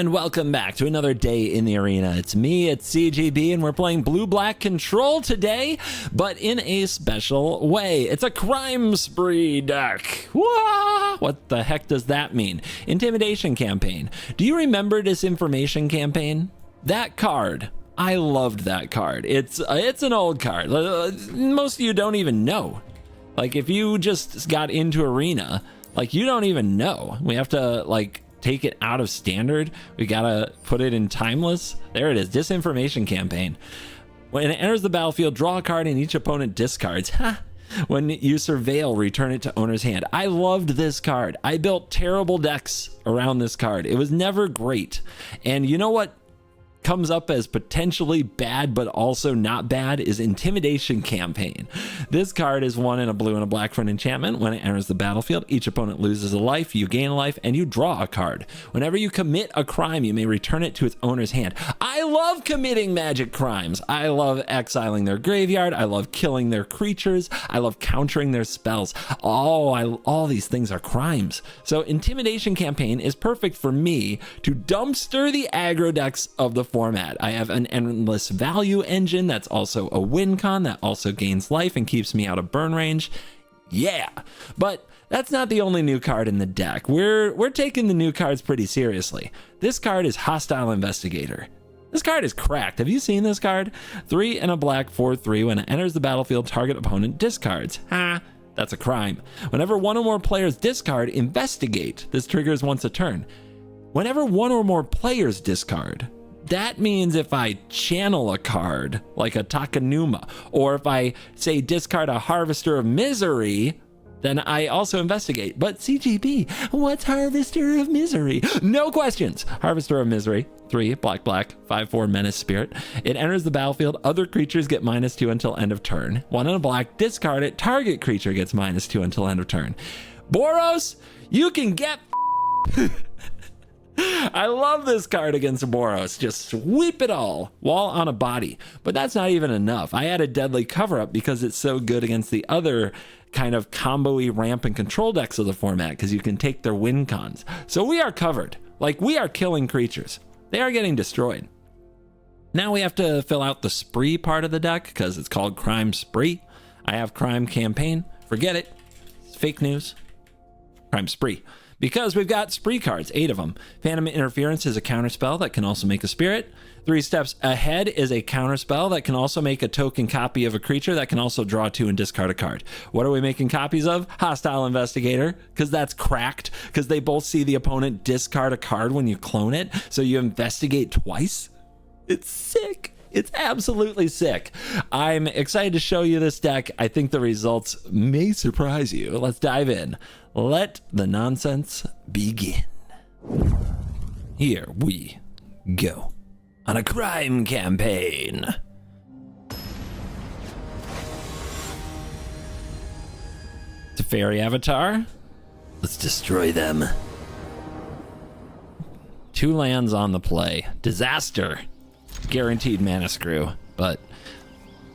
and welcome back to another day in the arena. It's me, it's CGB, and we're playing Blue-Black Control today, but in a special way. It's a crime spree deck. Wah! What the heck does that mean? Intimidation campaign. Do you remember Disinformation campaign? That card. I loved that card. It's an old card. Most of you don't even know. Like, if you just got into arena, like, you don't even know. We have to, like, take it out of standard. We gotta put it in timeless. There it is, Disinformation campaign. When it enters the battlefield, draw a card and each opponent discards. When you surveil, return it to owner's hand. I loved this card. I built terrible decks around this card. It was never great. And you know what comes up as potentially bad but also not bad is Intimidation campaign. This card is one in a blue and a black for an enchantment. When it enters the battlefield, each opponent loses a life, you gain a life, and you draw a card. Whenever you commit a crime, you may return it to its owner's hand. I love committing magic crimes. I love exiling their graveyard. I love killing their creatures. I love countering their spells. All these things are crimes. So Intimidation campaign is perfect for me to dumpster the aggro decks of the format. I have an endless value engine that's also a win con that also gains life and keeps me out of burn range. Yeah, but that's not the only new card in the deck. We're taking the new cards pretty seriously. This card is Hostile Investigator. This card is cracked. Have you seen this card? 3 and a black 4/3. When it enters the battlefield, target opponent discards. That's a crime. Whenever one or more players discard, investigate. This triggers once a turn. Whenever one or more players discard, that means if I channel a card, like a Takanuma, or if I say discard a Harvester of Misery, then I also investigate. But CGB, what's Harvester of Misery? No questions. Harvester of Misery, 3, black, 5/4 Menace Spirit. It enters the battlefield. Other creatures get -2 until end of turn. 1 and a black, discard it. Target creature gets -2 until end of turn. Boros, you can get I love this card against Boros. Just sweep it all. Wall on a body. But that's not even enough. I added Deadly Cover-Up because it's so good against the other kind of combo-y ramp and control decks of the format, because you can take their win cons. So we are covered. Like, we are killing creatures. They are getting destroyed. Now we have to fill out the spree part of the deck because it's called Crime Spree. I have Crime Campaign. Forget it. It's fake news. Crime Spree. Because we've got spree cards, 8 of them. Phantom Interference is a counterspell that can also make a spirit. 3 Steps Ahead is a counterspell that can also make a token copy of a creature that can also draw 2 and discard a card. What are we making copies of? Hostile Investigator, because that's cracked, because they both see the opponent discard a card when you clone it, so you investigate twice. It's sick. It's absolutely sick. I'm excited to show you this deck. I think the results may surprise you. Let's dive in. Let the nonsense begin. Here we go on a crime campaign. Teferi Avatar. Let's destroy them. 2 lands on the play. Disaster. Guaranteed mana screw, but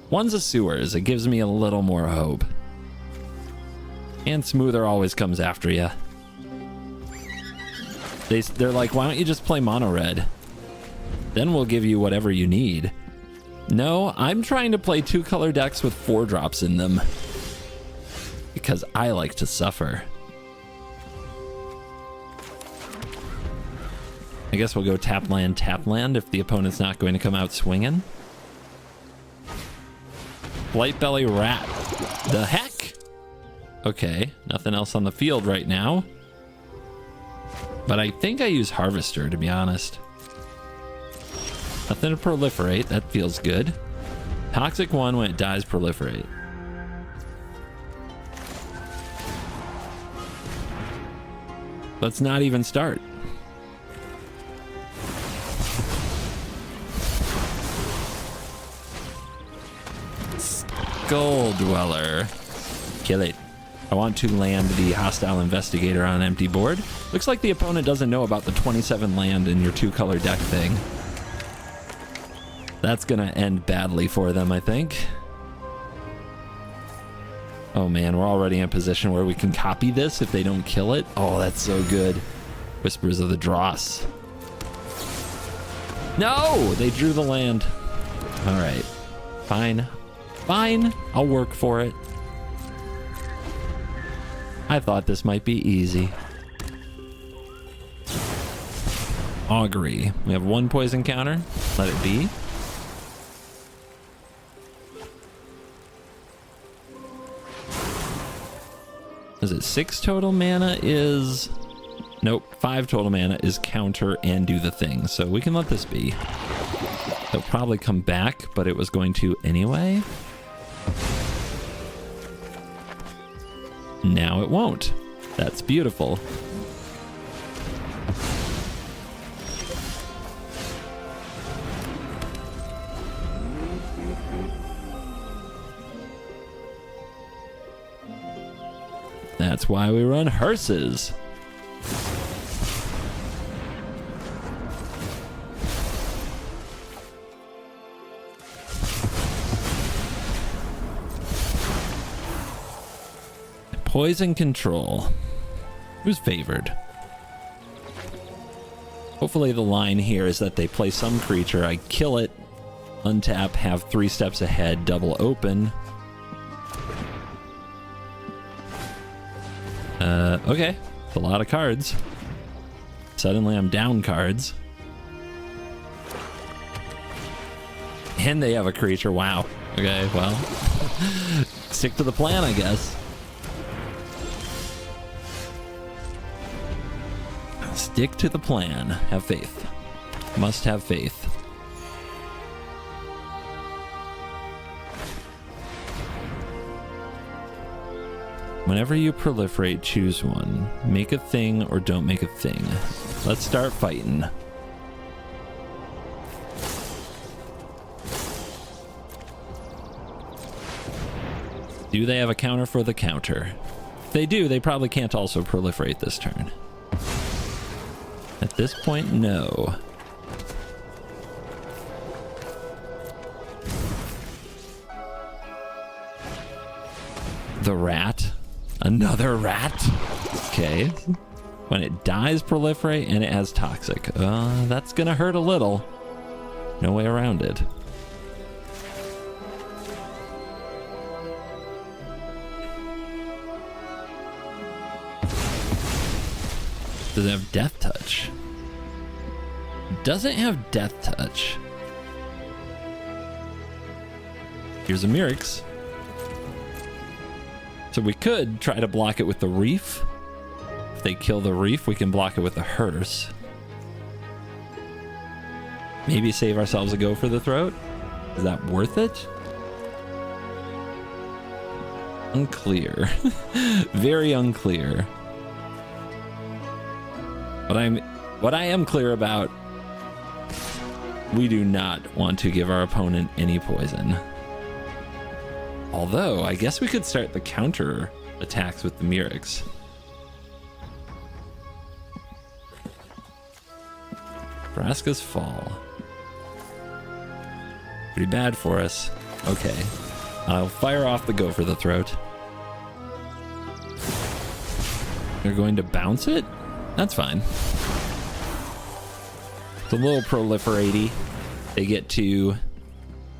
one's a sewers. It gives me a little more hope. And Smoother always comes after you. They're like, why don't you just play mono red? Then we'll give you whatever you need. No, I'm trying to play 2-color decks with 4 drops in them. Because I like to suffer. I guess we'll go tap land if the opponent's not going to come out swinging. Blightbelly Rat. The heck? Okay, nothing else on the field right now. But I think I use Harvester, to be honest. Nothing to proliferate, that feels good. Toxic 1 when it dies, proliferate. Let's not even start. Skull Dweller. Kill it. I want to land the Hostile Investigator on an empty board. Looks like the opponent doesn't know about the 27 land in your 2-color deck thing. That's gonna end badly for them, I think. Oh man, we're already in a position where we can copy this if they don't kill it. Oh, that's so good. Whispers of the Dross. No, they drew the land. All right, fine. Fine, I'll work for it. I thought this might be easy. Augury. We have one poison counter. Let it be. Is it 6 total mana is... Nope, 5 total mana is counter and do the thing. So we can let this be. They'll probably come back, but it was going to anyway. Now it won't. That's beautiful. That's why we run hearses. Poison control. Who's favored? Hopefully the line here is that they play some creature, I kill it, untap, have 3 steps ahead, double open. Okay, it's a lot of cards. Suddenly I'm down cards. And they have a creature, wow. Okay, well, stick to the plan, I guess. Stick to the plan. Have faith. Must have faith. Whenever you proliferate, choose one. Make a thing or don't make a thing. Let's start fighting. Do they have a counter for the counter? If they do, they probably can't also proliferate this turn. At this point, no. The rat. Another rat? Okay. When it dies, proliferate, and it has toxic. That's gonna hurt a little. No way around it. Does it have death touch? Doesn't have death touch. Here's a Mirix. So we could try to block it with the Reef. If they kill the Reef, we can block it with the Hearse. Maybe save ourselves a go for the throat? Is that worth it? Unclear. Very unclear. What I am clear about, we do not want to give our opponent any poison. Although, I guess we could start the counter attacks with the Mirix. Vraska's Fall. Pretty bad for us. Okay. I'll fire off the Go for the Throat. They're going to bounce it? That's fine. It's a little proliferate-y. They get to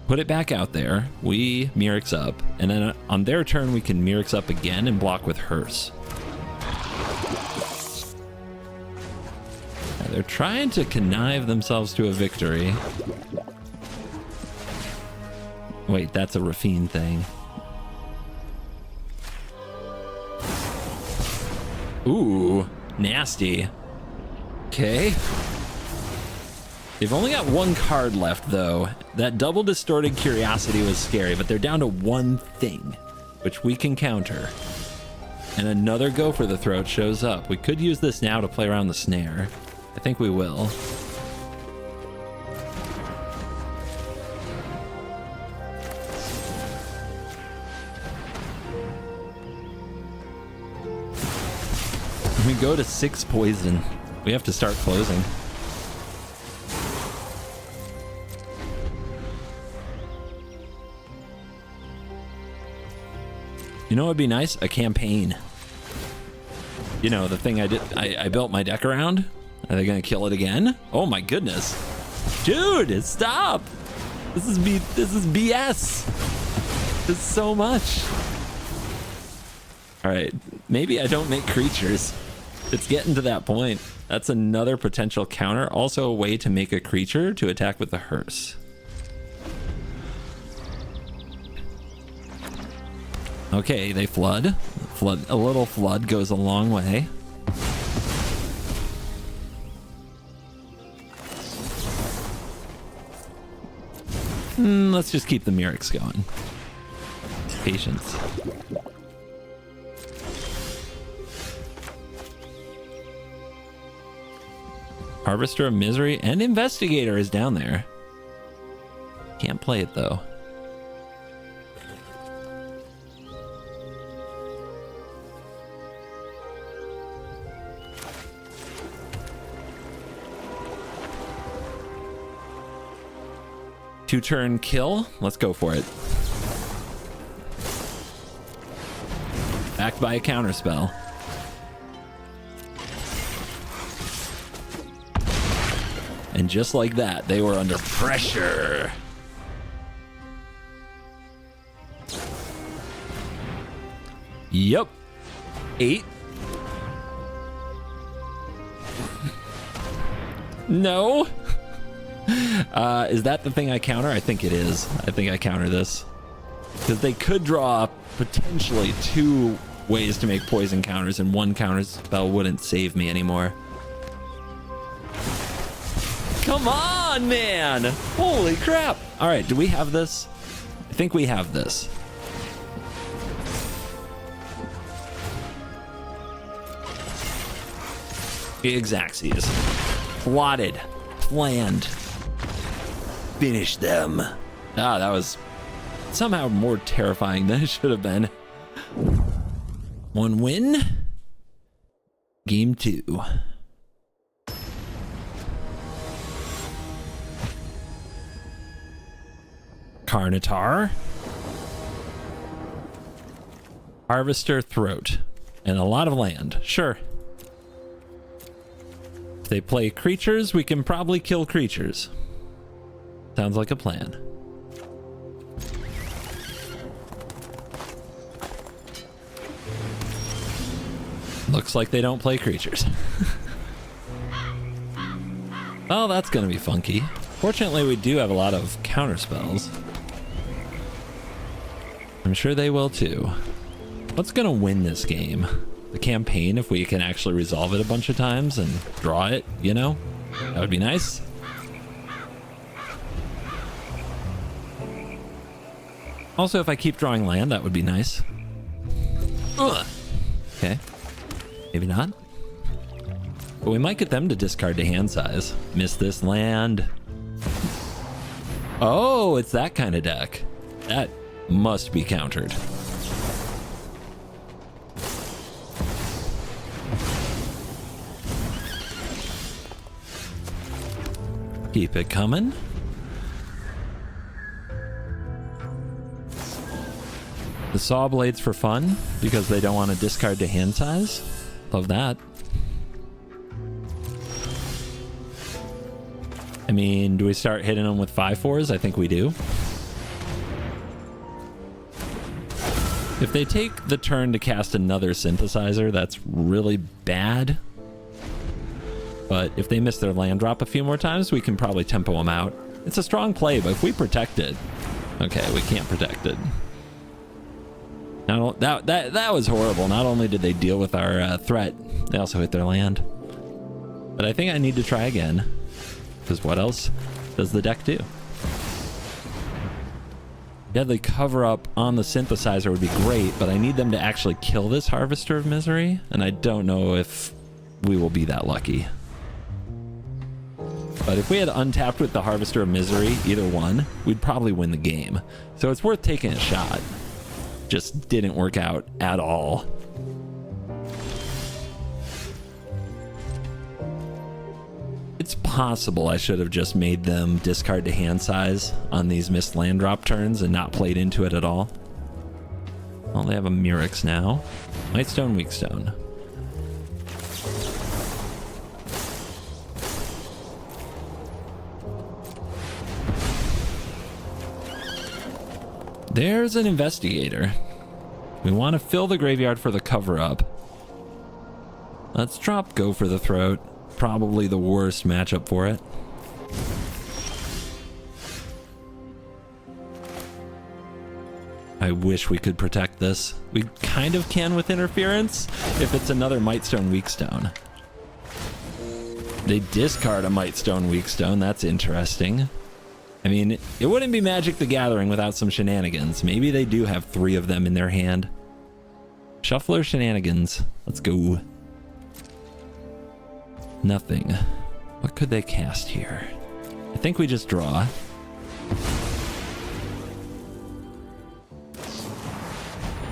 put it back out there. We Mirix up. And then on their turn, we can Mirix up again and block with Hearse. Now, they're trying to connive themselves to a victory. Wait, that's a Rafine thing. Ooh, nasty. Okay. They've only got 1 card left, though. That double Distorted Curiosity was scary, but they're down to 1 thing, which we can counter. And another Go for the Throat shows up. We could use this now to play around the snare. I think we will. We go to 6 poison. We have to start closing. You know what would be nice? A campaign. You know, the thing I did, I built my deck around. Are they gonna kill it again? Oh my goodness. Dude, stop. This is BS. This is so much. All right, maybe I don't make creatures. It's getting to that point. That's another potential counter. Also a way to make a creature to attack with the hearse. Okay, they flood. A little flood goes a long way. Let's just keep the Murex going. Patience. Harvester of Misery and Investigator is down there. Can't play it though. Two-turn kill. Let's go for it. Backed by a counterspell. And just like that, they were under pressure. Yep. 8. No. Is that the thing I counter? I think it is. I think I counter this. Because they could draw potentially 2 ways to make poison counters, and one counter spell wouldn't save me anymore. Come on, man! Holy crap! All right, do we have this? I think we have this. Xaxes. Plotted. Planned. Finish them. Ah, that was somehow more terrifying than it should have been. 1 win. Game 2. Carnotaur. Harvester Throat. And a lot of land. Sure. If they play creatures, we can probably kill creatures. Sounds like a plan. Looks like they don't play creatures. Oh, that's gonna be funky. Fortunately, we do have a lot of counter spells. I'm sure they will too. What's gonna win this game? The campaign, if we can actually resolve it a bunch of times and draw it, you know? That would be nice. Also, if I keep drawing land, that would be nice. Ugh. Okay. Maybe not. But we might get them to discard to hand size. Miss this land. Oh, it's that kind of deck. That must be countered. Keep it coming. The saw blades for fun because they don't want to discard to hand size. Love that. I mean, do we start hitting them with 5/4s? I think we do. If they take the turn to cast another synthesizer, that's really bad. But if they miss their land drop a few more times, we can probably tempo them out. It's a strong play, but if we protect it... Okay, we can't protect it. That was horrible. Not only did they deal with our threat, they also hit their land. But I think I need to try again. Because what else does the deck do? Deadly cover-up on the synthesizer would be great, but I need them to actually kill this Harvester of Misery, and I don't know if we will be that lucky. But if we had untapped with the Harvester of Misery, either one, we'd probably win the game. So it's worth taking a shot. Just didn't work out at all. It's possible I should have just made them discard to hand size on these missed land drop turns and not played into it at all. Well, they have a Murex now. Mightstone, Weakstone. There's an investigator. We want to fill the graveyard for the cover-up. Let's drop Go for the Throat. Probably the worst matchup for it. I wish we could protect this. We kind of can with interference if it's another Mightstone Weakstone. They discard a Mightstone Weakstone. That's interesting. I mean, it wouldn't be Magic the Gathering without some shenanigans. Maybe they do have 3 of them in their hand. Shuffler shenanigans. Let's go. Nothing. What could they cast here? I think we just draw.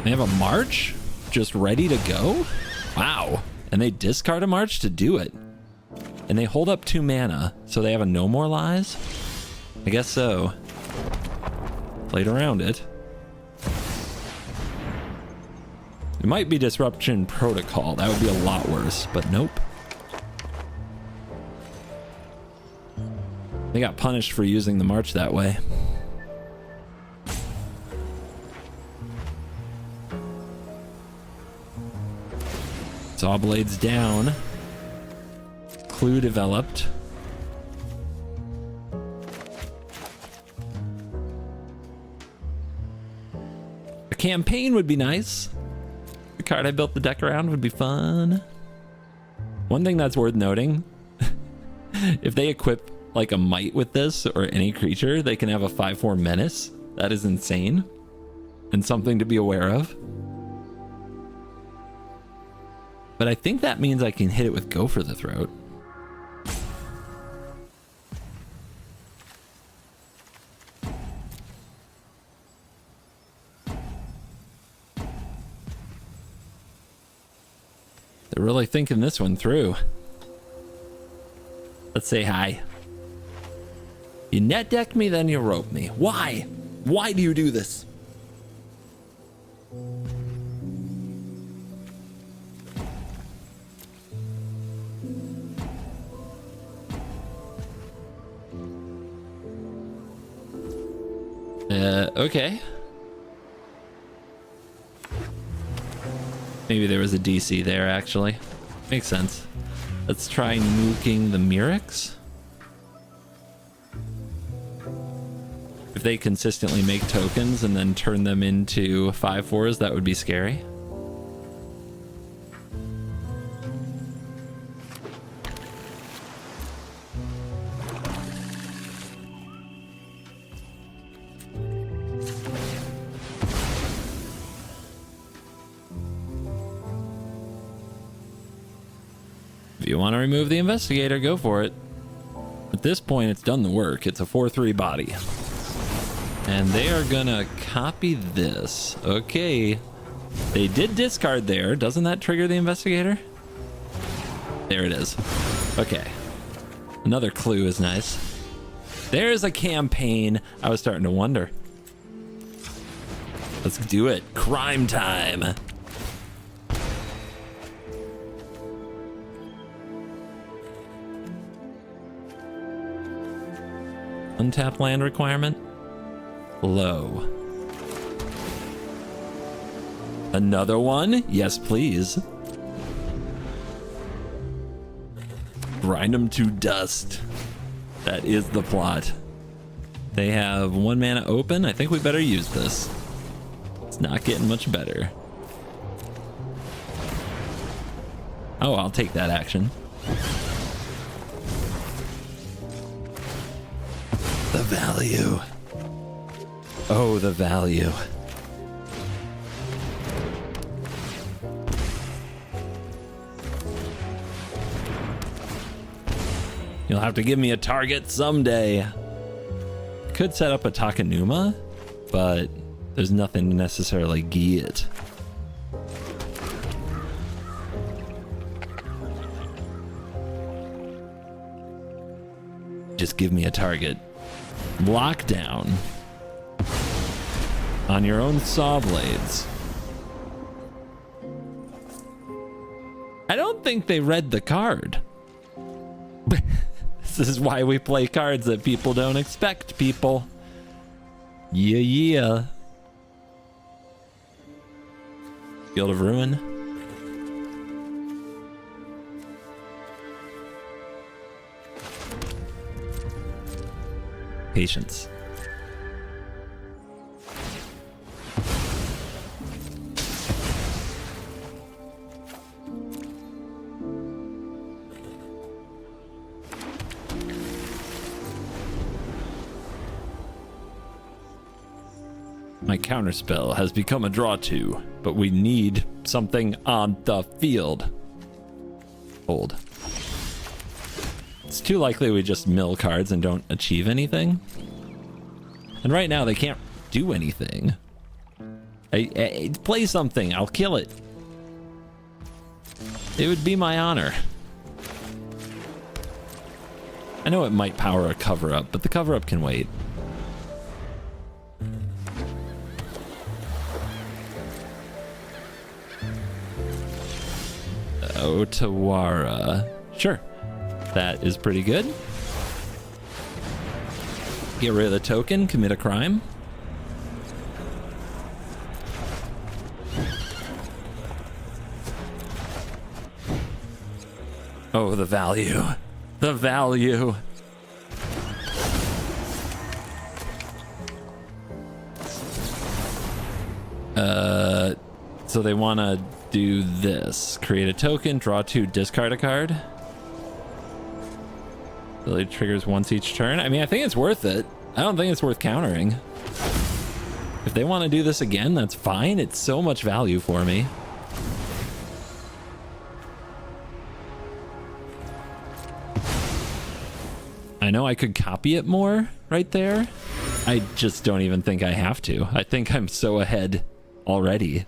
They have a March just ready to go? Wow. And they discard a March to do it. And they hold up 2 mana, so they have a No More Lies? I guess so. Played around it. It might be Disruption Protocol. That would be a lot worse, but nope. They got punished for using the March that way. Saw Blades down. Clue developed. A campaign would be nice. The card I built the deck around would be fun. One thing that's worth noting, if they equip like a Might with this or any creature, they can have a 5/4 menace. That is insane and something to be aware of. But I think that means I can hit it with Go for the Throat. They're really thinking this one through. Let's say hi. You net deck me, then you rope me. Why? Why do you do this? Okay. Maybe there was a DC there, actually. Makes sense. Let's try nuking the Mirrex. If they consistently make tokens and then turn them into 5/4s, that would be scary. If you want to remove the investigator, go for it. At this point, it's done the work. It's a 4/3 body. And they are gonna copy this. Okay. They did discard there. Doesn't that trigger the investigator? There it is. Okay. Another clue is nice. There's a campaign. I was starting to wonder. Let's do it. Crime time. Untapped land requirement? Low. Another one? Yes, please. Grind them to dust. That is the plot. They have 1 mana open. I think we better use this. It's not getting much better. Oh, I'll take that action. The value. Oh, the value. You'll have to give me a target someday. Could set up a Takenuma, but there's nothing to necessarily get. Just give me a target. Lockdown. On your own saw blades. I don't think they read the card. This is why we play cards that people don't expect, people. Yeah. Field of Ruin. Patience. My counterspell has become a draw 2, but we need something on the field. Hold. It's too likely we just mill cards and don't achieve anything. And right now they can't do anything. I play something, I'll kill it. It would be my honor. I know it might power a cover-up, but the cover-up can wait. Otawara. Sure. That is pretty good. Get rid of the token, commit a crime. Oh, the value. The value. So they want to do this. Create a token, draw 2, discard a card. Ability triggers once each turn. I mean, I think it's worth it. I don't think it's worth countering. If they want to do this again, that's fine. It's so much value for me. I know I could copy it more right there. I just don't even think I have to. I think I'm so ahead already.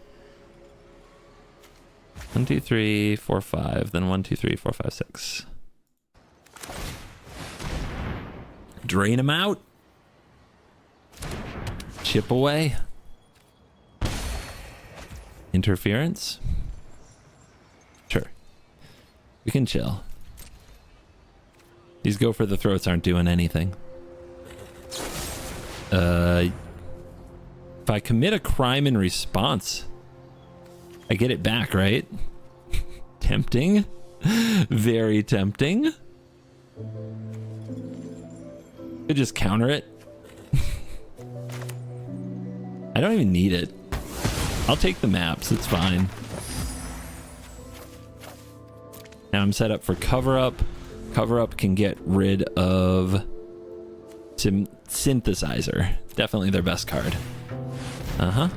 1, 2, 3, 4, 5. Then 1, 2, 3, 4, 5, 6. Drain them out. Chip away. Interference. Sure. We can chill. These go for the throats aren't doing anything. If I commit a crime in response, I get it back, right? Tempting. Very tempting. Could just counter it. I don't even need it. I'll take the maps, it's fine. Now I'm set up for cover up. Cover up can get rid of synthesizer. Definitely their best card. Uh-huh.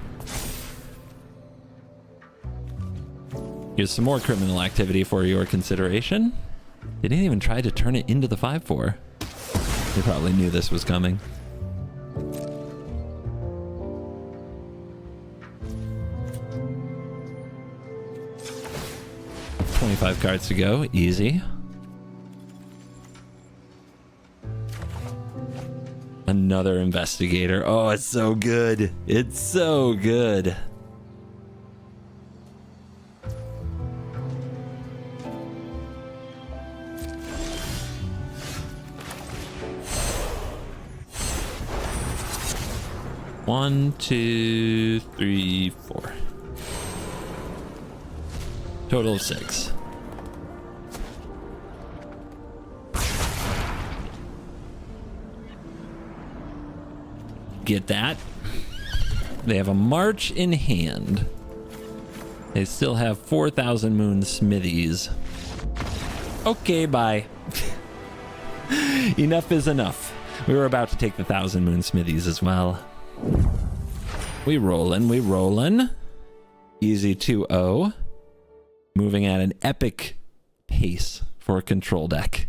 Here's some more criminal activity for your consideration. They didn't even try to turn it into the 5/4. They probably knew this was coming. $25 cards to go. Easy. Another investigator. Oh, it's so good. It's so good. One, 2, 3, 4. Total of 6. Get that. They have a march in hand. They still have 4,000 moon smithies. Okay, bye. Enough is enough. We were about to take the 1,000 moon smithies as well. We rollin'. Easy 2-0. Moving at an epic pace for a control deck.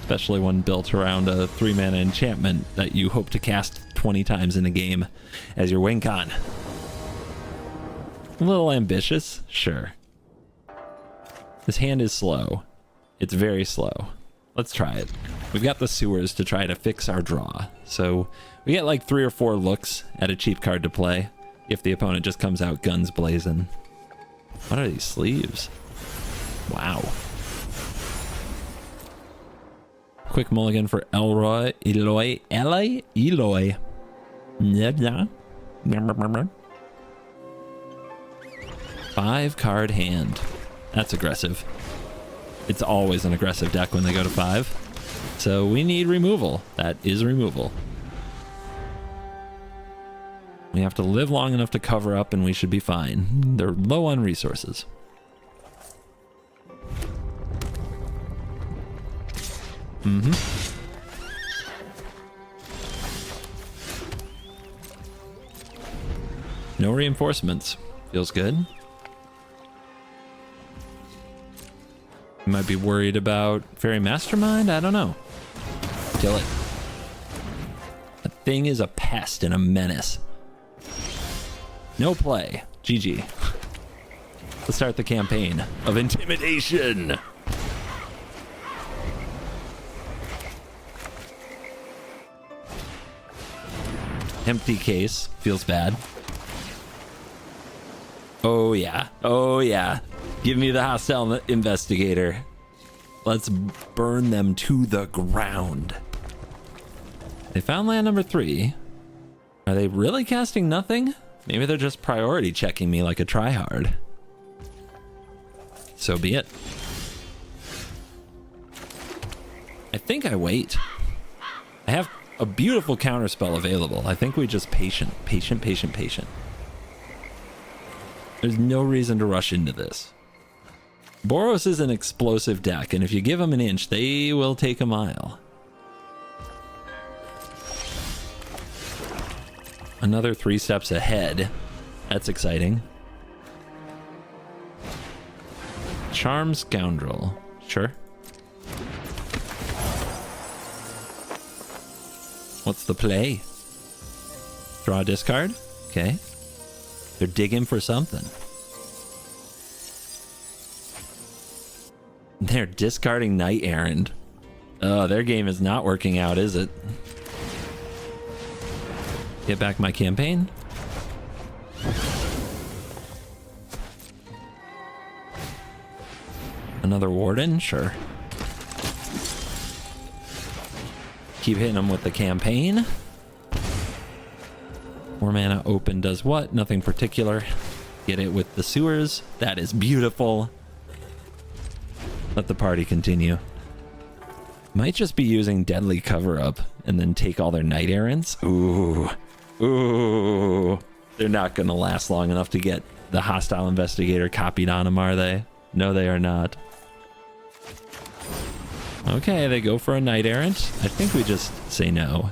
Especially one built around a 3-mana enchantment that you hope to cast 20 times in a game as your win con. A little ambitious, sure. This hand is slow. It's very slow. Let's try it. We've got the sewers to try to fix our draw. So we get like 3 or 4 looks at a cheap card to play if the opponent just comes out guns blazing. What are these sleeves? Wow. Quick mulligan for Eloy. 5-card hand. That's aggressive. It's always an aggressive deck when they go to 5. So we need removal. That is removal. We have to live long enough to cover up and we should be fine. They're low on resources. No reinforcements. Feels good. You might be worried about Fairy Mastermind? I don't know. Kill it. That thing is a pest and a menace. No play. GG. Let's start the campaign of intimidation. Empty case. Feels bad. Oh yeah. Oh yeah. Give me the hostile investigator. Let's burn them to the ground. They found land number 3. Are they really casting nothing? Maybe they're just priority checking me like a tryhard. So be it. I think I wait. I have a beautiful counterspell available. I think we just patient. There's no reason to rush into this. Boros is an explosive deck, and if you give them an inch, they will take a mile. Another 3 steps ahead. That's exciting. Charm Scoundrel. Sure. What's the play? Draw a discard? Okay. They're digging for something. They're discarding Knight Errant. Oh, their game is not working out, is it? Get back my campaign. Another Warden? Sure. Keep hitting them with the campaign. 4 mana open does what? Nothing particular. Get it with the sewers. That is beautiful. Let the party continue. Might just be using Deadly Cover Up and then take all their Knight Errants. Ooh. Ooh. They're not going to last long enough to get the hostile investigator copied on them, are they? No, they are not. Okay, they go for a Knight Errant. I think we just say no.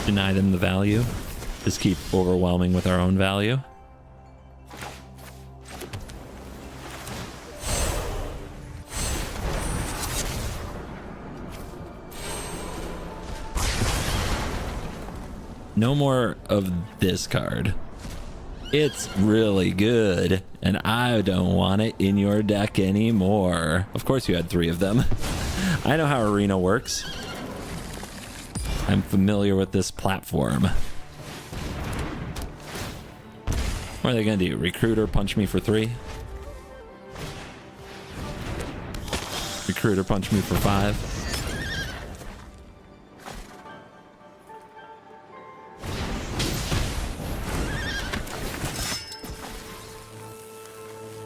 Deny them the value. Just keep overwhelming with our own value. No more of this card. It's really good, and I don't want it in your deck anymore. Of course you had 3 of them. I know how Arena works. I'm familiar with this platform. What are they gonna do? Recruiter punch me for 3? Recruiter punch me for 5?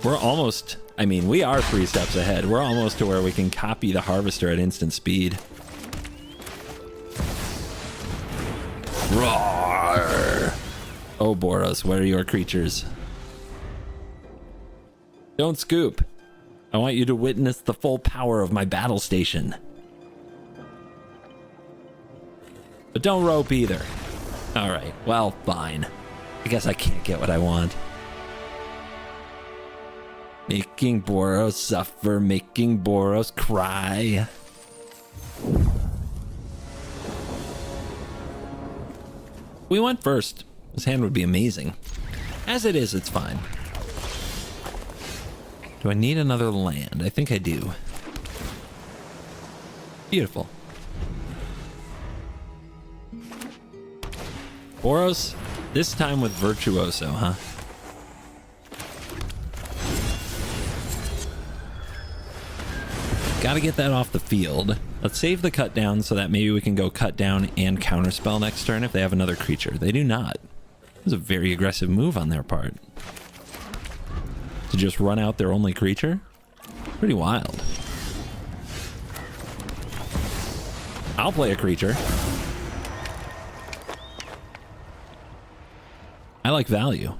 We're almost, I mean, we are 3 steps ahead. We're almost to where we can copy the Harvester at instant speed. Roar! Oh, Boros, where are your creatures? Don't scoop. I want you to witness the full power of my battle station. But don't rope either. Alright, well, fine. I guess I can't get what I want. Making Boros suffer, making Boros cry. We went first. This hand would be amazing. As it is, it's fine. Do I need another land? I think I do. Beautiful. Boros, this time with Virtuoso, huh? Gotta get that off the field. Let's save the cut down so that maybe we can go cut down and counterspell next turn if they have another creature. They do not. This is a very aggressive move on their part. To just run out their only creature? Pretty wild. I'll play a creature. I like value.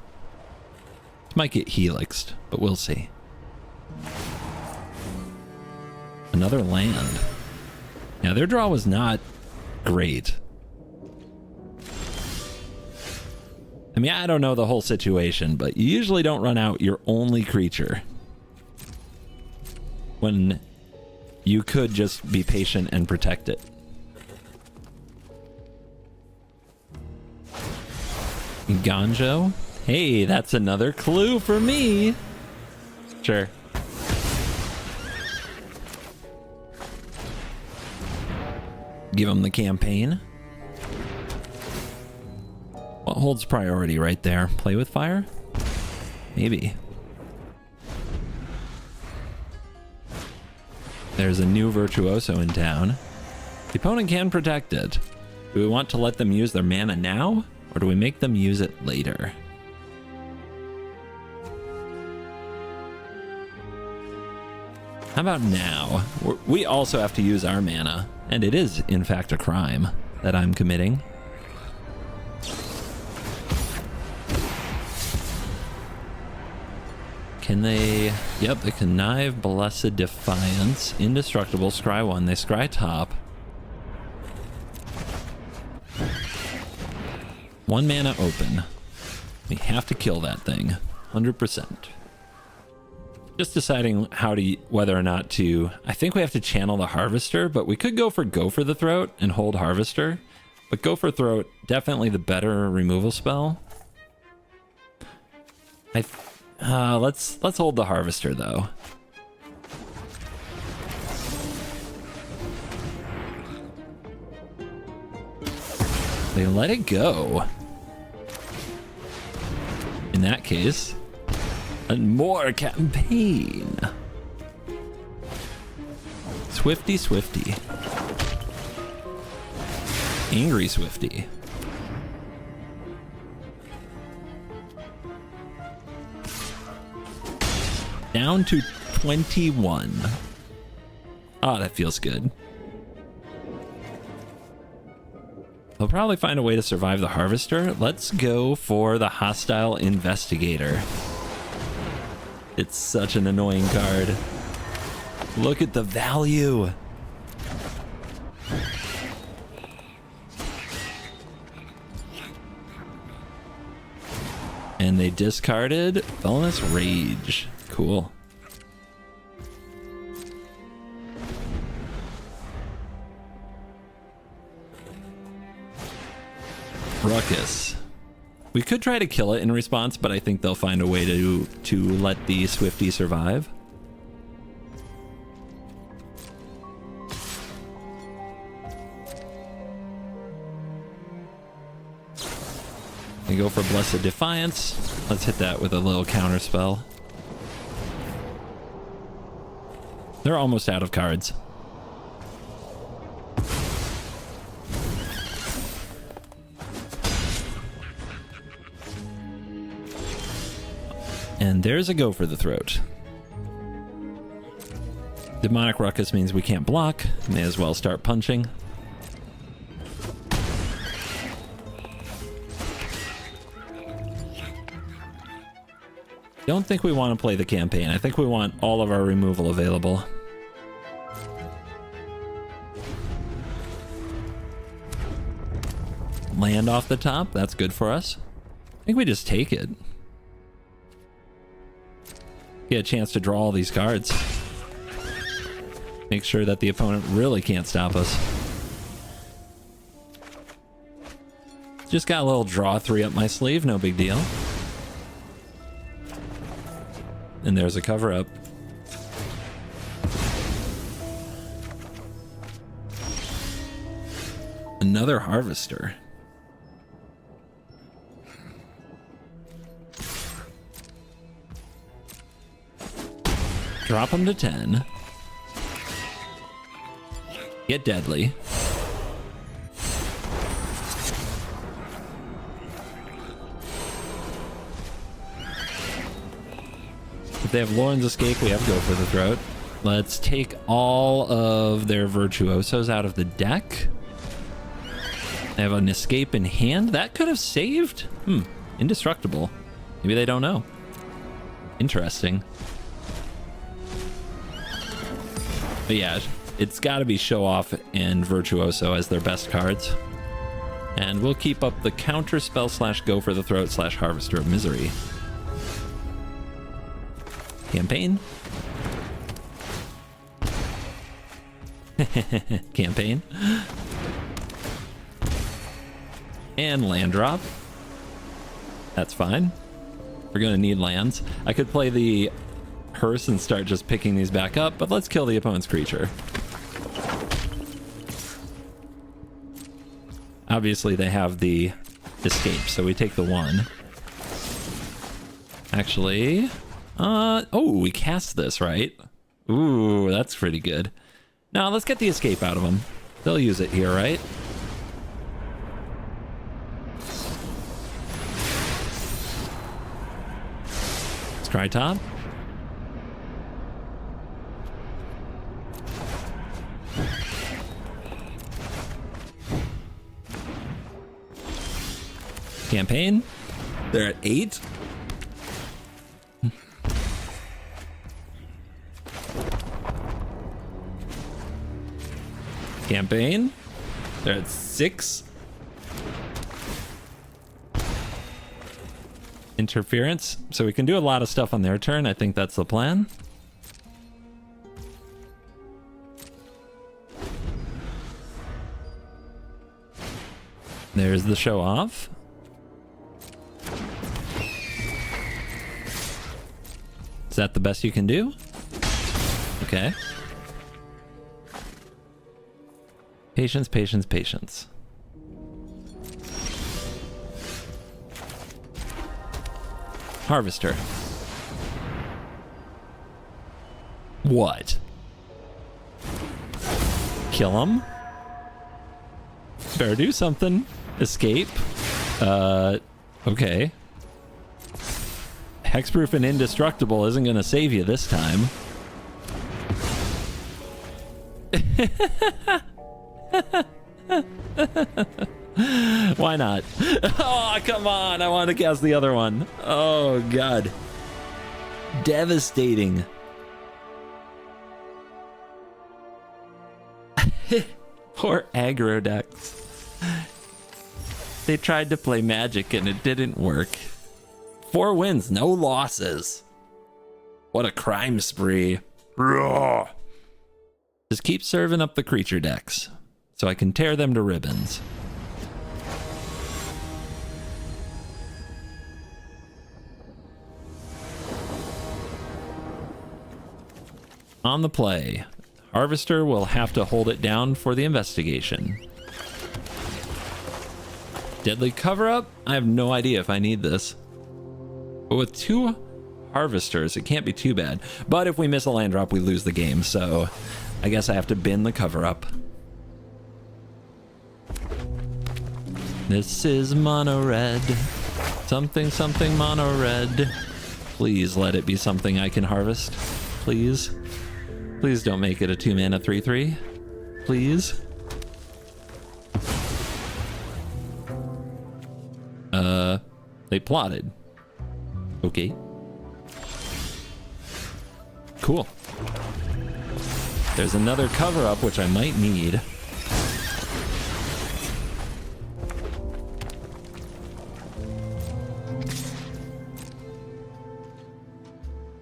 This might get helixed, but we'll see. Another land. Yeah, their draw was not great. I mean, I don't know the whole situation, but you usually don't run out your only creature when you could just be patient and protect it. Ganjo? Hey, that's another clue for me. Sure. Give him the campaign. What holds priority right there? Play with fire? Maybe. There's a new virtuoso in town. The opponent can protect it. Do we want to let them use their mana now? Or do we make them use it later? How about now? We also have to use our mana. And it is, in fact, a crime that I'm committing. Can they... Yep, they connive, Blessed Defiance, Indestructible, scry 1. They scry top. 1 mana open. We have to kill that thing. 100%. Just deciding how to... whether or not to... I think we have to channel the Harvester, but we could go for the Throat and hold Harvester. But Go for Throat, definitely the better removal spell. Let's hold the Harvester, though. They let it go. In that case, and more campaign. Swifty, Swifty. Angry Swifty. Down to 21. Oh, that feels good. They'll probably find a way to survive the Harvester. Let's go for the Hostile Investigator. It's such an annoying card. Look at the value. And they discarded Felonious Rage. Cool. Ruckus. We could try to kill it in response, but I think they'll find a way to let the Swifty survive. They go for Blessed Defiance. Let's hit that with a little counter spell. They're almost out of cards. And there's a Go for the Throat. Demonic Ruckus means we can't block. May as well start punching. Don't think we want to play the campaign. I think we want all of our removal available. Land off the top. That's good for us. I think we just take it. Get a chance to draw all these cards. Make sure that the opponent really can't stop us. Just got a little draw 3 up my sleeve. No big deal. And there's a cover up. Another Harvester. Drop him to 10. Get deadly. If they have Lauren's Escape, we have Go for the Throat. Let's take all of their Virtuosos out of the deck. They have an Escape in hand. That could have saved? Indestructible. Maybe they don't know. Interesting. But yeah, it's got to be Show Off and Virtuoso as their best cards. And we'll keep up the Counter Spell / Go for the Throat / Harvester of Misery. Campaign. Campaign. And land drop. That's fine. We're going to need lands. I could play the Hearse and start just picking these back up, but let's kill the opponent's creature. Obviously, they have the Escape, so we take the 1. Actually, oh, we cast this, right? Ooh, that's pretty good. Now, let's get the Escape out of them. They'll use it here, right? Let's try top. Campaign. They're at 8. Campaign. They're at 6. Interference. So we can do a lot of stuff on their turn. I think that's the plan. There's the Show Off. Is that the best you can do? Okay. Patience, patience, patience. Harvester. What? Kill him? Better do something. Escape. Okay. Hexproof and Indestructible isn't going to save you this time. Why not? Oh, come on. I want to cast the other one. Oh, God. Devastating. Poor aggro decks. They tried to play Magic and it didn't work. 4 wins, no losses. What a crime spree. Rawr. Just keep serving up the creature decks so I can tear them to ribbons. On the play, Harvester will have to hold it down for the investigation. Deadly Cover-Up? I have no idea if I need this. But with 2 Harvesters, it can't be too bad. But if we miss a land drop, we lose the game, so I guess I have to bin the Cover-Up. This is mono red. Something, something mono red. Please let it be something I can harvest. Please. Please don't make it a 2-mana 3/3. Please. They plotted. Okay. Cool. There's another Cover-Up, which I might need. I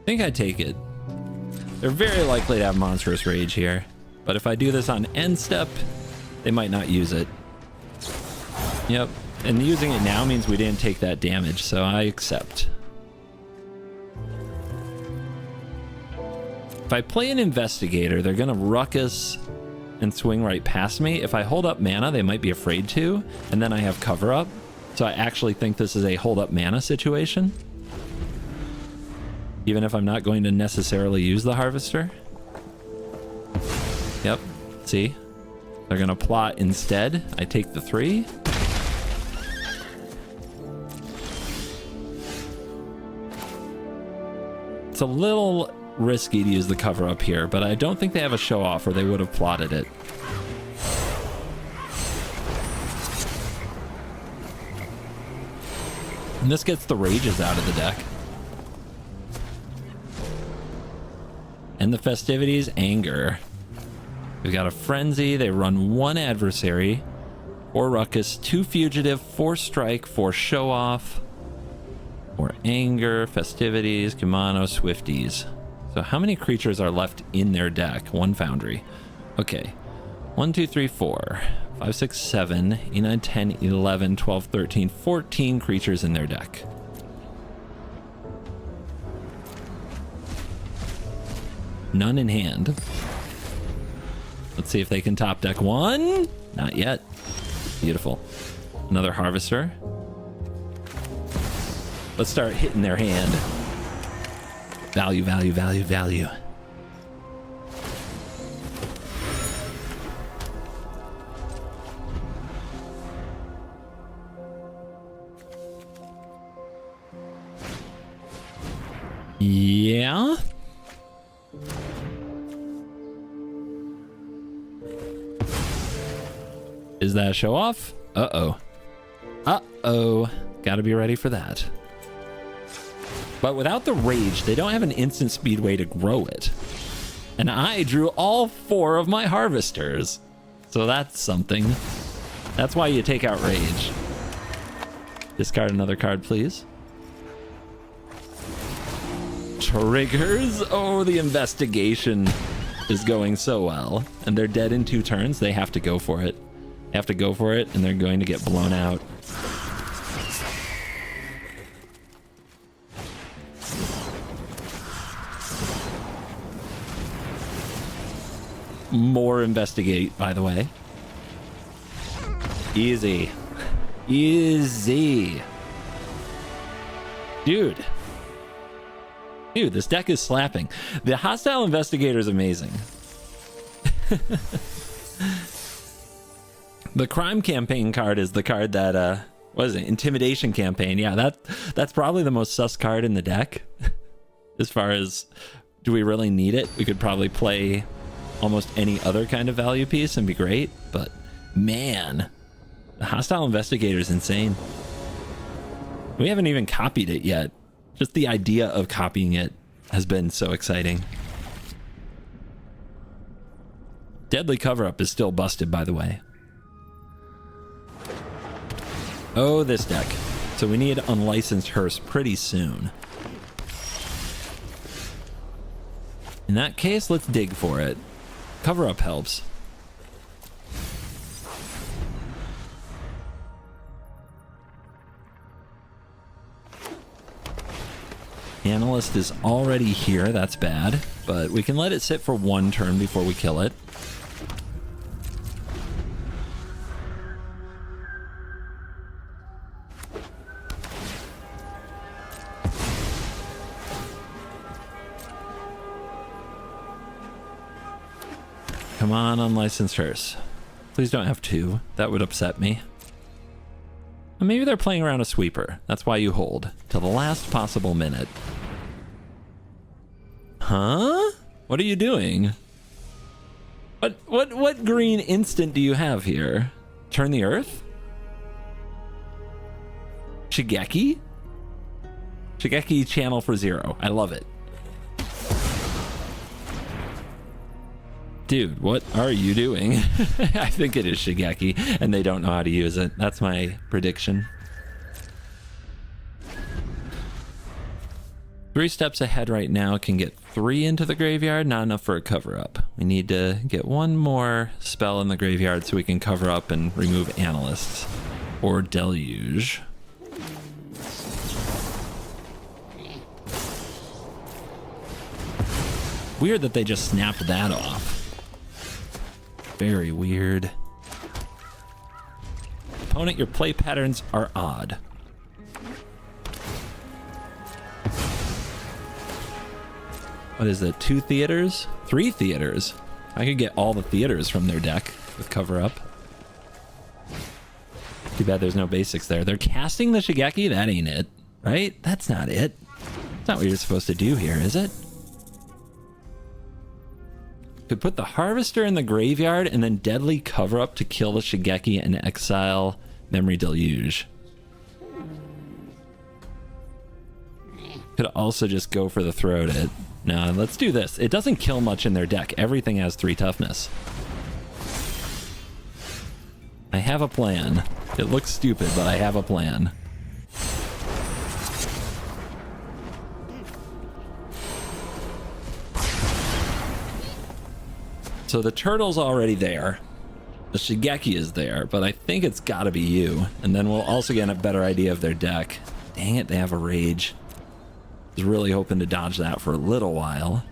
think I take it. They're very likely to have Monstrous Rage here, but if I do this on end step, they might not use it. Yep, and using it now means we didn't take that damage, so I accept. If I play an Investigator, they're gonna ruckus and swing right past me. If I hold up mana, they might be afraid to, and then I have Cover-Up, so I actually think this is a hold up mana situation. Even if I'm not going to necessarily use the Harvester. Yep, see? They're gonna plot instead. I take the 3. It's a little risky to use the cover up here, but I don't think they have a show off or they would have plotted it. And this gets the rages out of the deck. And the festivities, anger. We've got a frenzy. They run 1 adversary, 4 ruckus, 2 fugitive, 4 strike, 4 show off, 4 anger, festivities, Kumano, Swifties. So how many creatures are left in their deck? 1 foundry. Okay. 1, 2, 3, 4, 5, 6, 7, 8, 9, 10, 11, 12, 13, 14 creatures in their deck. None in hand. Let's see if they can top deck 1. Not yet. Beautiful. Another harvester. Let's start hitting their hand. Value, value, value, value. Yeah. Is that a show off? Uh-oh. Uh-oh. Gotta be ready for that. But without the rage, they don't have an instant speed way to grow it. And I drew all 4 of my harvesters. So that's something. That's why you take out rage. Discard another card, please. Triggers. Oh, the investigation is going so well. And they're dead in 2 turns. They have to go for it. They have to go for it, and they're going to get blown out. More investigate, by the way. Easy. Easy. Dude, this deck is slapping. The hostile investigator is amazing. The crime campaign card is the card that what is it? Intimidation campaign. Yeah, that's probably the most sus card in the deck. As far as, do we really need it? We could probably play almost any other kind of value piece and be great, but man, the hostile investigator is insane. We haven't even copied it yet. Just the idea of copying it has been so exciting. Deadly cover-up is still busted, by the way. Oh, this deck. So we need unlicensed hearse pretty soon. In that case, let's dig for it. Cover-up helps. Analyst is already here. That's bad. But we can let it sit for 1 turn before we kill it. Come on, unlicensed hearse. Please don't have 2. That would upset me. Or maybe they're playing around a sweeper. That's why you hold till the last possible minute. Huh? What are you doing? What green instant do you have here? Turn the earth? Shigeki? Shigeki channel for 0. I love it. Dude, what are you doing? I think it is Shigeki, and they don't know how to use it. That's my prediction. 3 steps ahead right now, can get 3 into the graveyard, not enough for a cover-up. We need to get 1 more spell in the graveyard so we can cover up and remove Analysts. Or Deluge. Weird that they just snapped that off. Very weird. Opponent, your play patterns are odd. What is it? 2 theaters? 3 theaters. I could get all the theaters from their deck. with cover up. Too bad there's no basics there. They're casting the Shigeki? That ain't it, right? That's not it. That's not what you're supposed to do here, is it? Could put the Harvester in the graveyard and then deadly cover up to kill the Shigeki and exile Memory Deluge. Could also just go for the throat it. No, let's do this. It doesn't kill much in their deck. Everything has 3 toughness. I have a plan. It looks stupid, but I have a plan. So the turtle's already there. The Shigeki is there, but I think it's gotta be you. And then we'll also get a better idea of their deck. Dang it, they have a rage. I was really hoping to dodge that for a little while.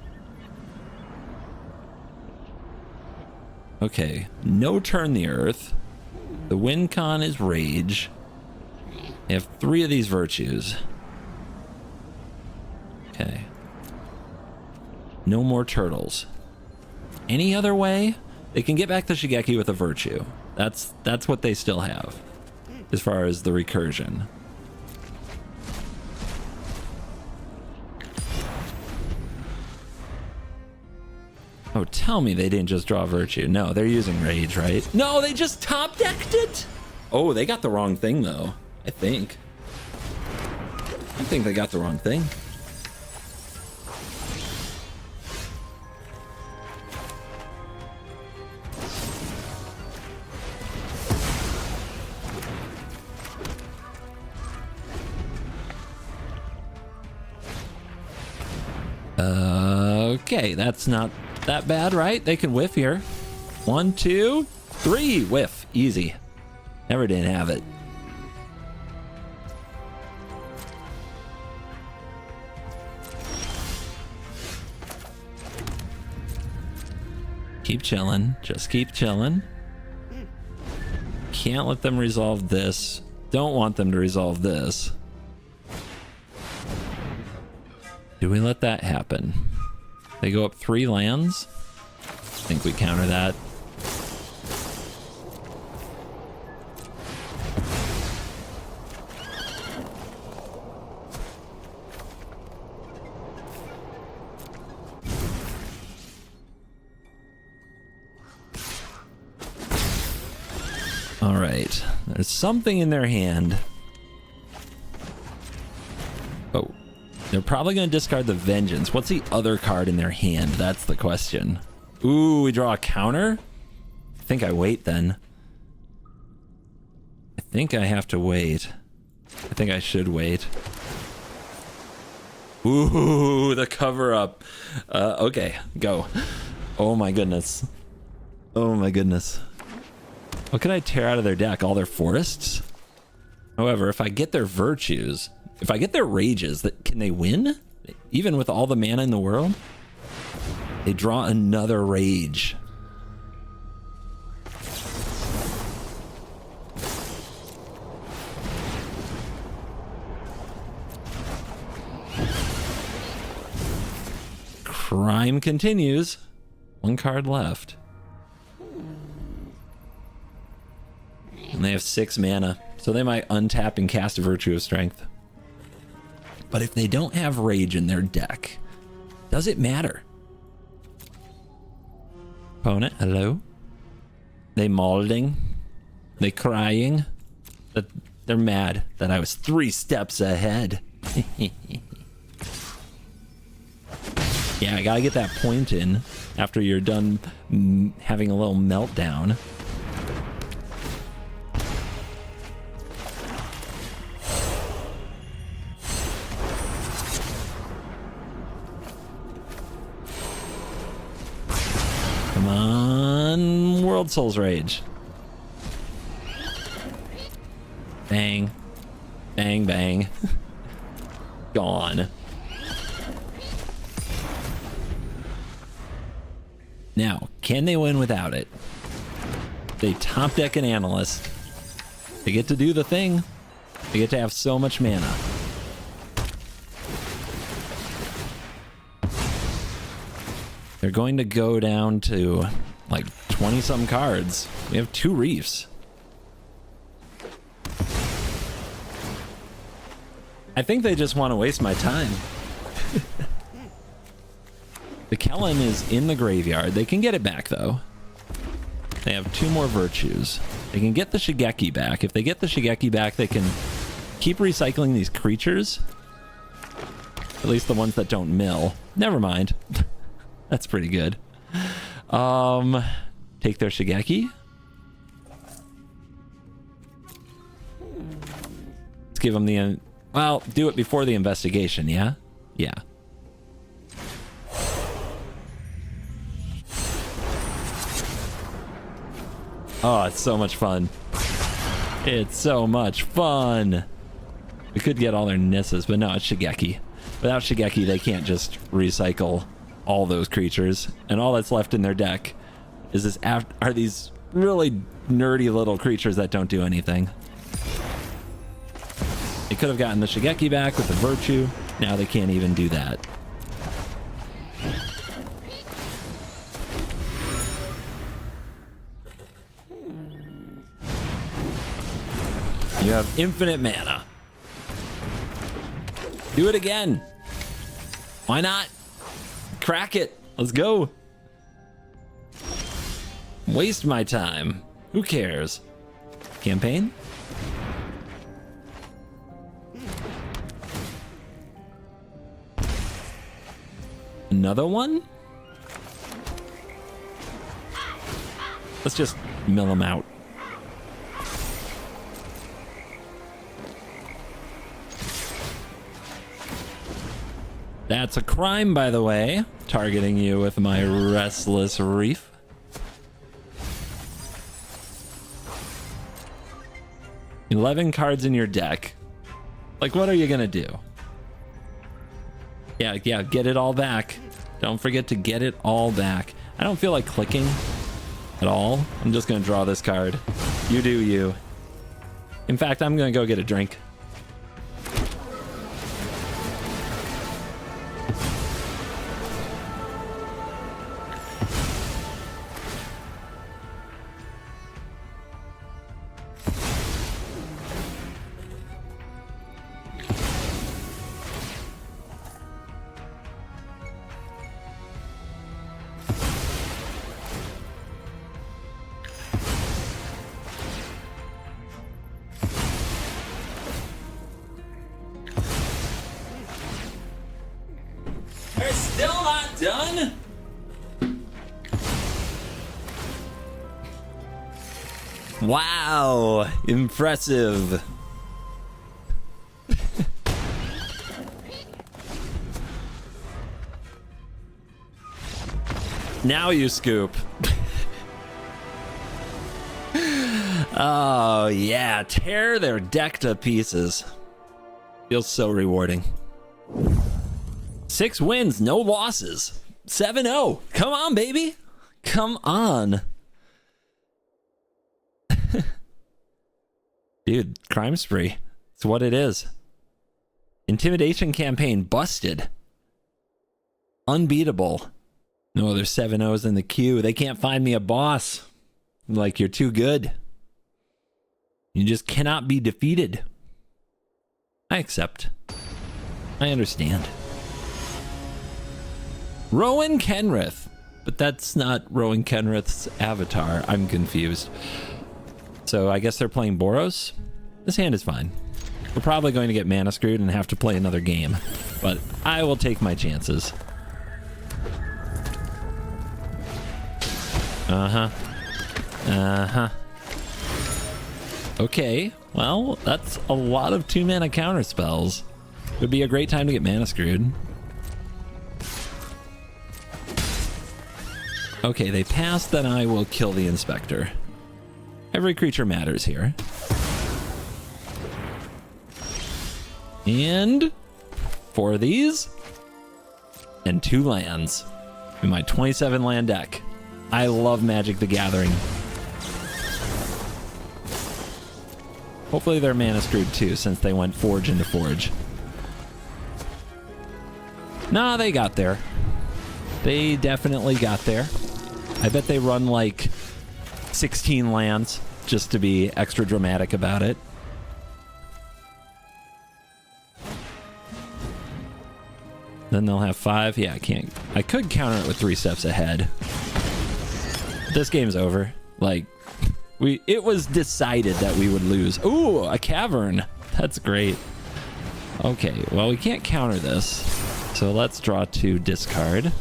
Okay, no turn the earth. The win con is rage. They have 3 of these virtues. Okay. No more turtles. Any other way? They can get back to Shigeki with a virtue. That's what they still have as far as the recursion. Oh, tell me they didn't just draw virtue. No, they're using rage, right? No, they just top decked it. Oh, they got the wrong thing though. I think they got the wrong thing. Okay, that's not that bad, right? They can whiff here. 1, 2, 3, whiff. Easy. Never didn't have it. Keep chilling. Just keep chilling. Can't let them resolve this. Don't want them to resolve this. Do we let that happen? They go up 3 lands. I think we counter that. All right. There's something in their hand. Oh. They're probably going to discard the Vengeance. What's the other card in their hand? That's the question. Ooh, we draw a counter? I think I wait then. I think I have to wait. I think I should wait. Ooh, the cover up. Okay, go. Oh my goodness. Oh my goodness. What can I tear out of their deck? All their forests? However, if I get their virtues... If I get their rages, can they win? Even with all the mana in the world? They draw another rage. Crime continues. 1 card left. And they have 6 mana, so they might untap and cast a Virtue of Strength. But if they don't have rage in their deck, does it matter? Opponent, hello? They molding? They crying? That they're mad that I was 3 steps ahead. Yeah, I gotta get that point in after you're done having a little meltdown. Come on, World Souls Rage. Bang. Bang, bang. Gone. Now, can they win without it? They top deck an Analyst. They get to do the thing. They get to have so much mana. They're going to go down to like 20 some cards. We have 2 reefs. I think they just want to waste my time. The Kellen is in the graveyard. They can get it back though. They have 2 more virtues. They can get the Shigeki back. If they get the Shigeki back, they can keep recycling these creatures. At least the ones that don't mill. Never mind. That's pretty good. Take their Shigeki. Let's give them the... Well, do it before the investigation, yeah? Yeah. Oh, it's so much fun. It's so much fun. We could get all their Nisses, but no, it's Shigeki. Without Shigeki, they can't just recycle all those creatures. And all that's left in their deck is this are these really nerdy little creatures that don't do anything. They could have gotten the Shigeki back with the Virtue. Now they can't even do that. You have infinite mana. Do it again. Why not? Crack it. Let's go. Waste my time. Who cares? Campaign? Another one? Let's just mill them out. That's a crime, by the way. Targeting you with my Restless Reef. $11 cards in your deck. Like, what are you gonna do? Yeah, get it all back. Don't forget to get it all back. I don't feel like clicking at all. I'm just gonna draw this card. You do you. In fact, I'm gonna go get a drink. They're still not done? Wow, impressive. Now you scoop. Oh yeah, tear their deck to pieces. Feels so rewarding. 6 wins, no losses. 7-0. Come on, baby. Come on. Dude, crime spree. It's what it is. Intimidation campaign busted. Unbeatable. No other 7-0s in the queue. They can't find me a boss. Like, you're too good. You just cannot be defeated. I accept. I understand. Rowan Kenrith. But that's not Rowan Kenrith's avatar. I'm confused. So I guess they're playing Boros? This hand is fine. We're probably going to get mana screwed and have to play another game. But I will take my chances. Uh-huh. Uh-huh. Okay. Well, that's a lot of 2-mana counter spells. Would be a great time to get mana screwed. Okay, they passed, then I will kill the Inspector. Every creature matters here. And 4 of these. And 2 lands in my 27 land deck. I love Magic the Gathering. Hopefully they're mana screwed too, since they went Forge into Forge. Nah, they got there. They definitely got there. I bet they run like 16 lands just to be extra dramatic about it. Then they'll have 5. Yeah, I can't. I could counter it with 3 steps ahead. This game's over. Like, it was decided that we would lose. Ooh, a cavern. That's great. Okay, well, we can't counter this. So let's draw 2, discard.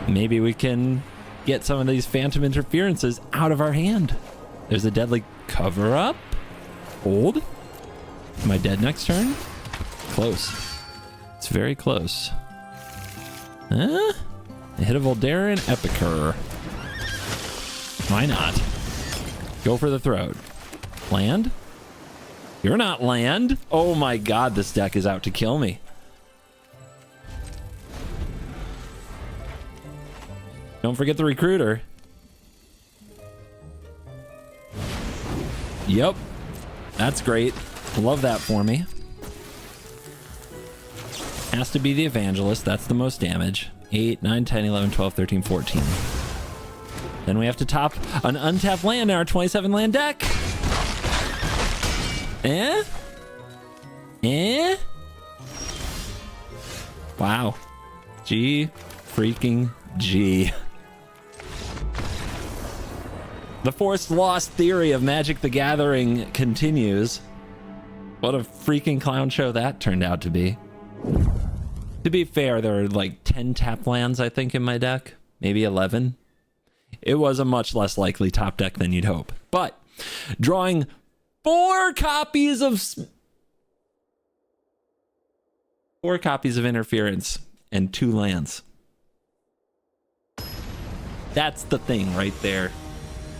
Maybe we can get some of these phantom interferences out of our hand. There's a deadly cover up. Hold. Am I dead next turn? Close. It's very close. Huh? A hit of Voldaren Epicure. Why not? Go for the throat. Land? You're not land. Oh my god, this deck is out to kill me. Don't forget the recruiter. Yep. That's great. Love that for me. Has to be the evangelist. That's the most damage. 8, 9, 10, 11, 12, 13, 14. Then we have to top an untapped land in our 27 land deck. Eh? Eh? Wow. G freaking G. The forced loss theory of Magic the Gathering continues. What a freaking clown show that turned out to be. To be fair, there are like 10 tap lands, I think, in my deck. Maybe 11. It was a much less likely top deck than you'd hope. But drawing 4 copies of interference and 2 lands. That's the thing right there.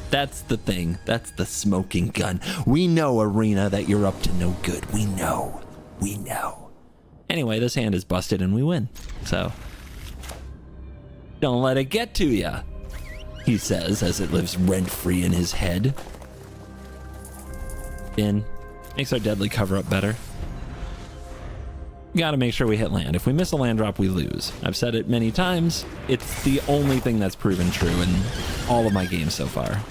That's the thing. That's the smoking gun. We know, Arena, that you're up to no good. We know. We know. Anyway, this hand is busted and we win. So, don't let it get to ya, he says as it lives rent-free in his head. In. Makes our deadly cover up better. Gotta make sure we hit land. If we miss a land drop, we lose. I've said it many times. It's the only thing that's proven true in all of my games so far.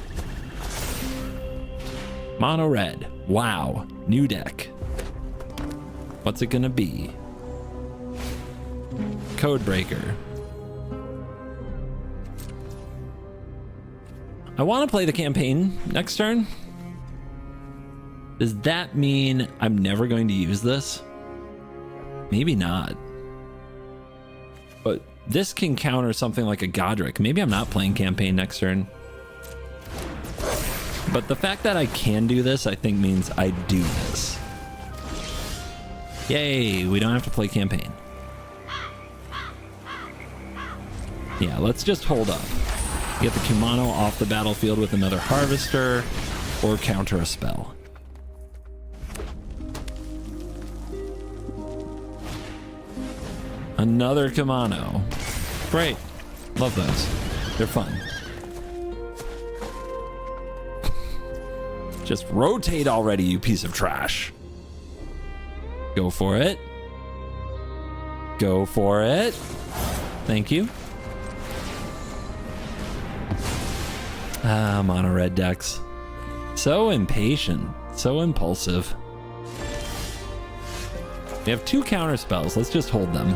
Mono red. Wow. New deck. What's it gonna be? Codebreaker. I want to play the campaign next turn. Does that mean I'm never going to use this? Maybe not. But this can counter something like a Godric. Maybe I'm not playing campaign next turn. But the fact that I can do this, I think, means I do this. Yay, we don't have to play campaign. Yeah, let's just hold up. Get the Kumano off the battlefield with another Harvester or counter a spell. Another Kumano. Great. Love those. They're fun. Just rotate already, you piece of trash. Go for it. Go for it. Thank you. Ah, mono red decks. So impatient. So impulsive. We have 2 counter spells. Let's just hold them.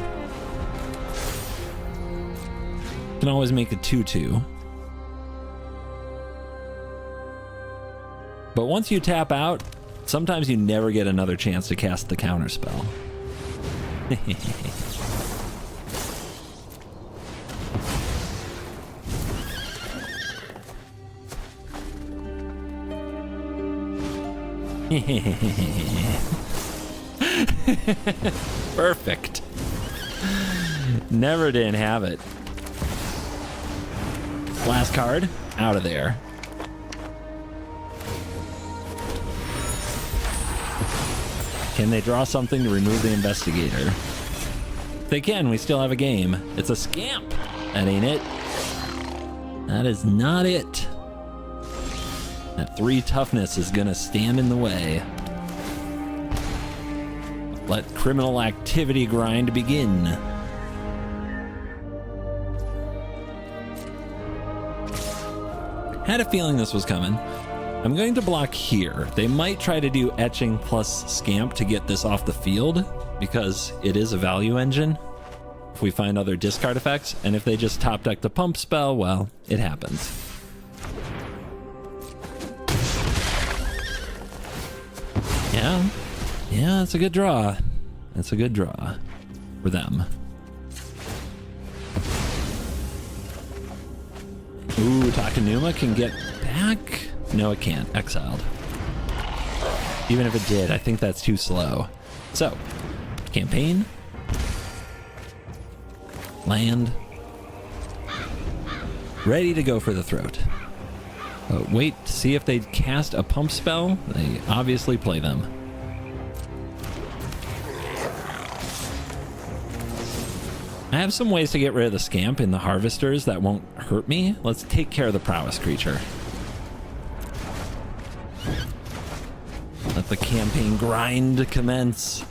Can always make a 2/2. But once you tap out, sometimes you never get another chance to cast the counter spell. Perfect. Never didn't have it. Last card, out of there. Can they draw something to remove the investigator? If they can, we still have a game. It's a scamp. That ain't it. That is not it. That 3 toughness is gonna stand in the way. Let criminal activity grind begin. Had a feeling this was coming. I'm going to block here. They might try to do etching plus scamp to get this off the field because it is a value engine. If we find other discard effects, and if they just top deck the pump spell, well, it happens. Yeah, that's a good draw. That's a good draw for them. Ooh, Takanuma can get back. No, it can't. Exiled. Even if it did, I think that's too slow. So, campaign. Land. Ready to go for the throat. Wait to see if they cast a pump spell. They obviously play them. I have some ways to get rid of the scamp in the harvesters that won't hurt me. Let's take care of the prowess creature. Let the campaign grind commence.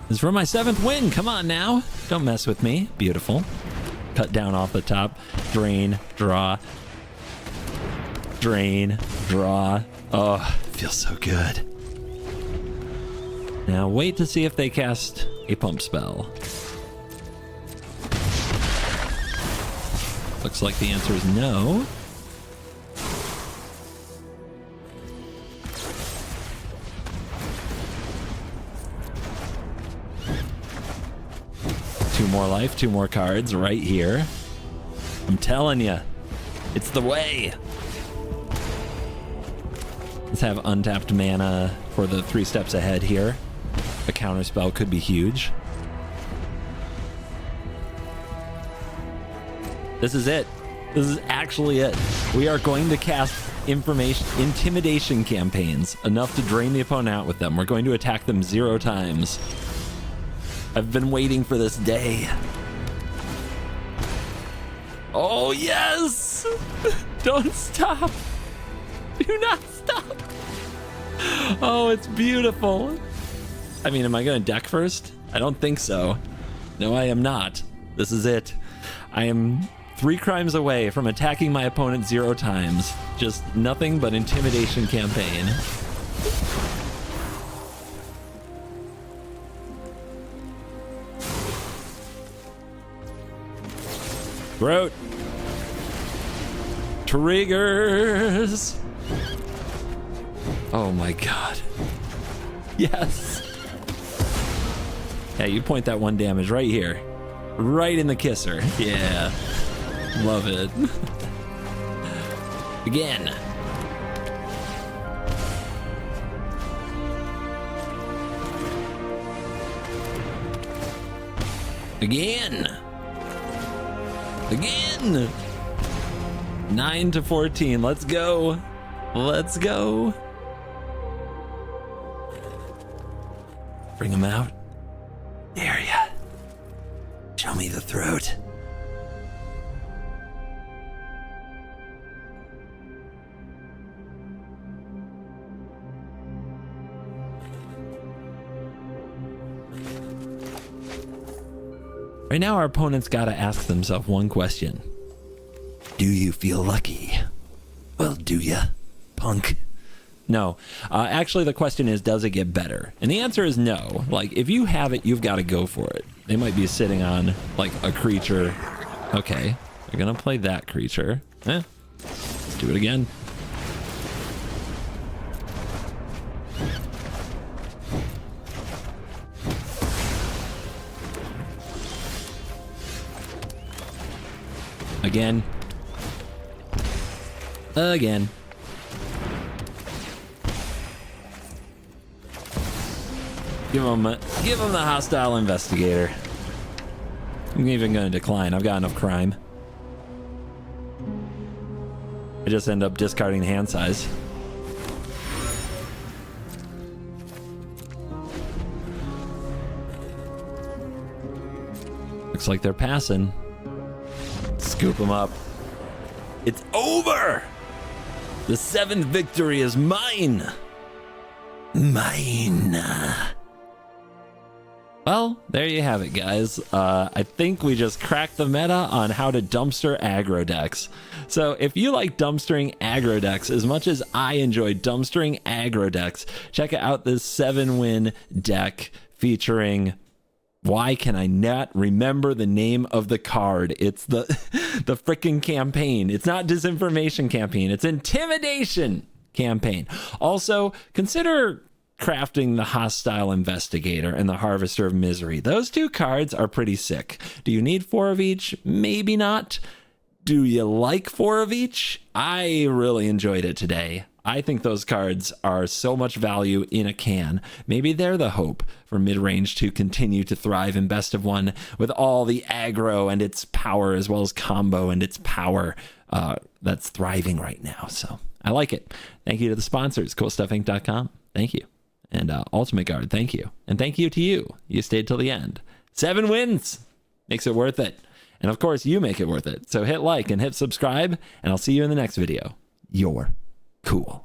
This is for my 7th win. Come on now. Don't mess with me. Beautiful. Cut down off the top. Drain, draw. Drain, draw. Oh, feels so good. Now wait to see if they cast a pump spell. Looks like the answer is no. Two more life, 2 more cards right here. I'm telling you, it's the way. Let's have untapped mana for the 3 steps ahead here. A counter spell could be huge. This is it. This is actually it. We are going to cast intimidation campaigns, enough to drain the opponent out with them. We're going to attack them 0 times. I've been waiting for this day. Oh, yes! Don't stop. Do not stop. Oh, it's beautiful. I mean, am I going to deck first? I don't think so. No, I am not. This is it. I am 3 crimes away from attacking my opponent 0 times. Just nothing but intimidation campaign. Throat. Triggers. Oh my god. Yes. Yeah, you point that 1 damage right here. Right in the kisser. Yeah. Love it. Again. Again. Again. 9-14. Let's go. Let's go. Bring him out. Dare ya. Show me the throat. Right now, our opponent's got to ask themselves one question. Do you feel lucky? Well, do ya, punk? No. Actually, the question is, does it get better? And the answer is no. Like, if you have it, you've got to go for it. They might be sitting on, like, a creature. Okay. They're going to play that creature. Let's do it again. Again. Again. Give him the hostile investigator. I'm even going to decline. I've got enough crime. I just end up discarding hand size. Looks like they're passing. Scoop them up. It's over! The 7th victory is mine! Mine! Well, there you have it, guys. I think we just cracked the meta on how to dumpster aggro decks. So if you like dumpstering aggro decks as much as I enjoy dumpstering aggro decks, check out this 7-win deck featuring... Why can I not remember the name of the card? It's the frickin' campaign. It's not disinformation campaign. It's intimidation campaign. Also, consider crafting the Hostile Investigator and the Harvester of Misery. Those 2 cards are pretty sick. Do you need 4 of each? Maybe not. Do you like 4 of each? I really enjoyed it today. I think those cards are so much value in a can. Maybe they're the hope for mid-range to continue to thrive in Best of 1 with all the aggro and its power, as well as combo and its power that's thriving right now. So I like it. Thank you to the sponsors, CoolStuffInc.com. Thank you. And Ultimate Guard, thank you. And thank you to you. You stayed till the end. 7 wins. Makes it worth it. And of course, you make it worth it. So hit like and hit subscribe, and I'll see you in the next video. You're cool.